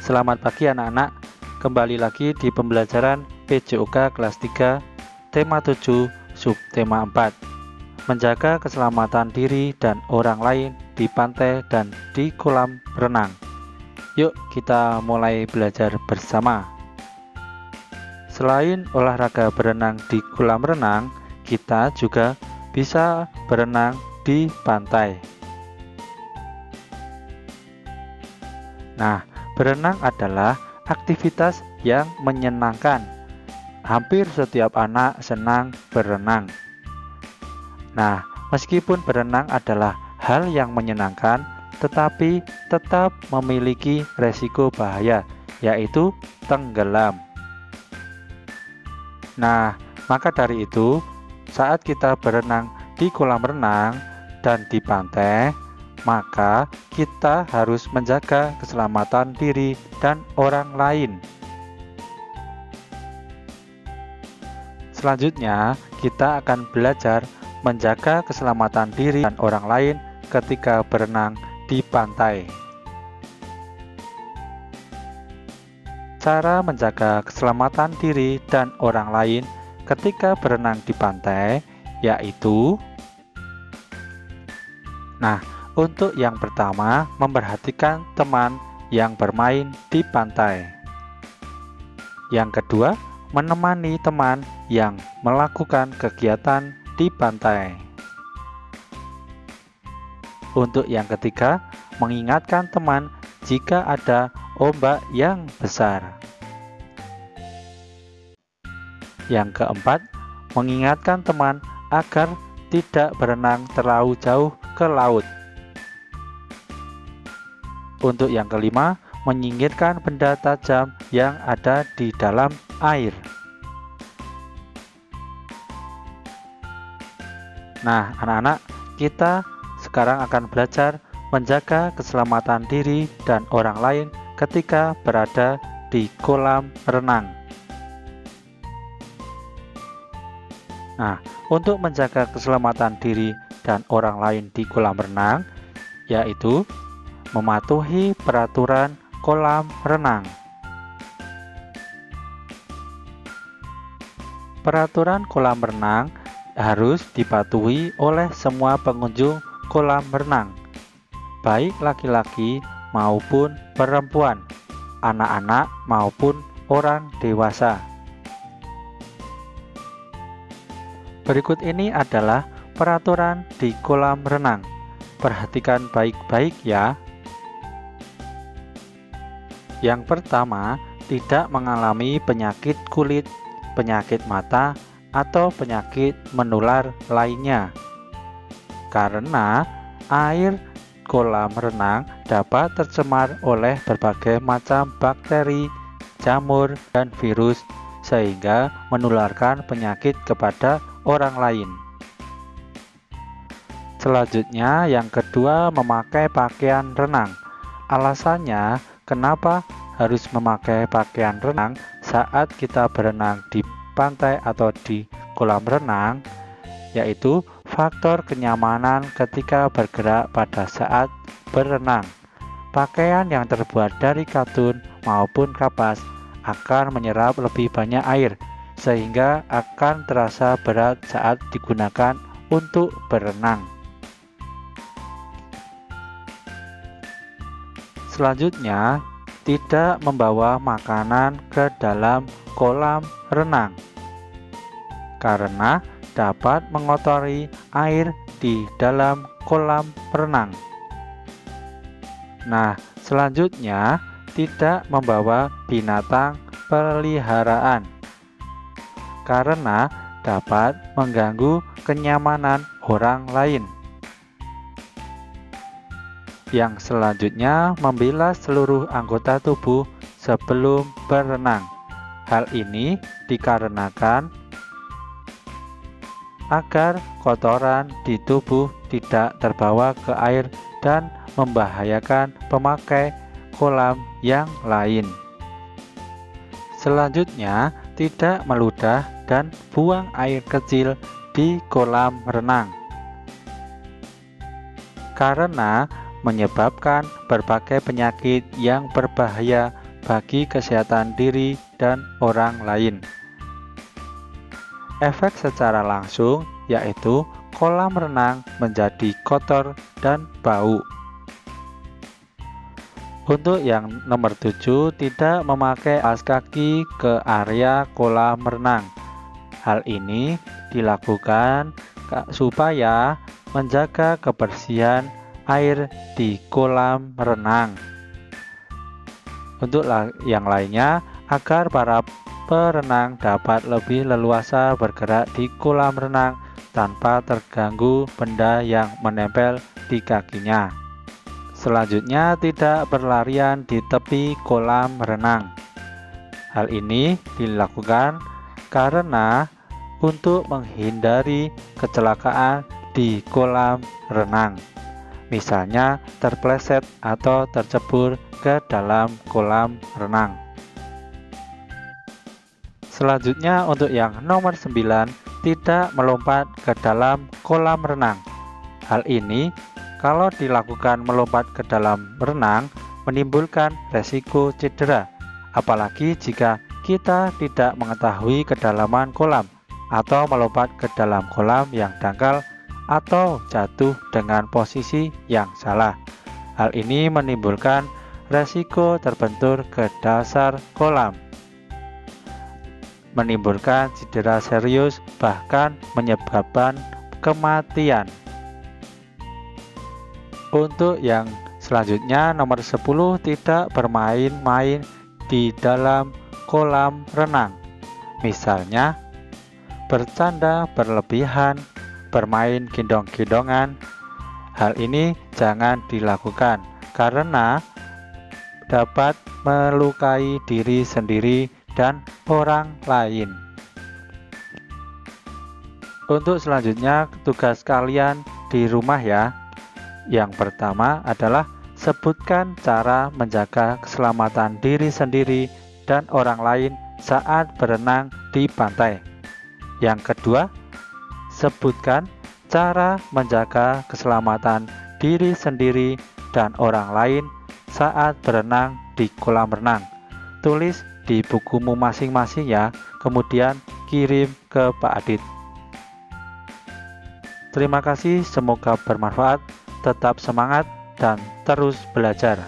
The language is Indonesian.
Selamat pagi anak-anak, kembali lagi di pembelajaran PJOK kelas 3, tema 7, subtema 4. Menjaga keselamatan diri dan orang lain di pantai dan di kolam renang. Yuk kita mulai belajar bersama. Selain olahraga berenang di kolam renang, kita juga bisa berenang di pantai. Nah, berenang adalah aktivitas yang menyenangkan. Hampir setiap anak senang berenang. Nah, meskipun berenang adalah hal yang menyenangkan, tetapi tetap memiliki resiko bahaya, yaitu tenggelam. Nah, maka dari itu, saat kita berenang di kolam renang dan di pantai, maka kita harus menjaga keselamatan diri dan orang lain. Selanjutnya, kita akan belajar menjaga keselamatan diri dan orang lain ketika berenang di pantai. Cara menjaga keselamatan diri dan orang lain ketika berenang di pantai yaitu untuk yang pertama, memperhatikan teman yang bermain di pantai. Yang kedua, menemani teman yang melakukan kegiatan di pantai. Untuk yang ketiga, mengingatkan teman jika ada ombak yang besar. Yang keempat, mengingatkan teman agar tidak berenang terlalu jauh ke laut. Untuk yang kelima, menyingkirkan benda tajam yang ada di dalam air. Nah, anak-anak, kita sekarang akan belajar menjaga keselamatan diri dan orang lain ketika berada di kolam renang. Nah, untuk menjaga keselamatan diri dan orang lain di kolam renang, yaitu mematuhi peraturan kolam renang. Peraturan kolam renang harus dipatuhi oleh semua pengunjung kolam renang, baik laki-laki maupun perempuan, anak-anak maupun orang dewasa. Berikut ini adalah peraturan di kolam renang. Perhatikan baik-baik ya. Yang pertama, tidak mengalami penyakit kulit, penyakit mata, atau penyakit menular lainnya. Karena air kolam renang dapat tercemar oleh berbagai macam bakteri, jamur, dan virus sehingga menularkan penyakit kepada orang lain. Selanjutnya, yang kedua, memakai pakaian renang. Alasannya, kenapa harus memakai pakaian renang saat kita berenang di pantai atau di kolam renang, yaitu faktor kenyamanan ketika bergerak pada saat berenang. Pakaian yang terbuat dari katun maupun kapas akan menyerap lebih banyak air, sehingga akan terasa berat saat digunakan untuk berenang. Selanjutnya, tidak membawa makanan ke dalam kolam renang karena dapat mengotori air di dalam kolam renang. Nah, selanjutnya, tidak membawa binatang peliharaan karena dapat mengganggu kenyamanan orang lain. Yang selanjutnya, membilas seluruh anggota tubuh sebelum berenang. Hal ini dikarenakan agar kotoran di tubuh tidak terbawa ke air dan membahayakan pemakai kolam yang lain. Selanjutnya, tidak meludah dan buang air kecil di kolam renang karena menyebabkan berbagai penyakit yang berbahaya bagi kesehatan diri dan orang lain. Efek secara langsung yaitu kolam renang menjadi kotor dan bau. Untuk yang nomor 7, tidak memakai alas kaki ke area kolam renang. Hal ini dilakukan supaya menjaga kebersihan air di kolam renang. Untuk yang lainnya, agar para perenang dapat lebih leluasa bergerak di kolam renang tanpa terganggu benda yang menempel di kakinya. Selanjutnya, tidak berlarian di tepi kolam renang. Hal ini dilakukan karena untuk menghindari kecelakaan di kolam renang. Misalnya terpleset atau tercebur ke dalam kolam renang. Selanjutnya untuk yang nomor 9, tidak melompat ke dalam kolam renang. Hal ini kalau dilakukan melompat ke dalam renang menimbulkan resiko cedera, apalagi jika kita tidak mengetahui kedalaman kolam atau melompat ke dalam kolam yang dangkal atau jatuh dengan posisi yang salah. Hal ini menimbulkan resiko terbentur ke dasar kolam, menimbulkan cedera serius, bahkan menyebabkan kematian. Untuk yang selanjutnya nomor 10, tidak bermain-main di dalam kolam renang. Misalnya bercanda berlebihan, bermain gendong-gendongan. Hal ini jangan dilakukan karena dapat melukai diri sendiri dan orang lain. Untuk selanjutnya tugas kalian di rumah ya. Yang pertama adalah sebutkan cara menjaga keselamatan diri sendiri dan orang lain saat berenang di pantai. Yang kedua, sebutkan cara menjaga keselamatan diri sendiri dan orang lain saat berenang di kolam renang. Tulis di bukumu masing-masing ya, kemudian kirim ke Pak Adit. Terima kasih, semoga bermanfaat. Tetap semangat dan terus belajar.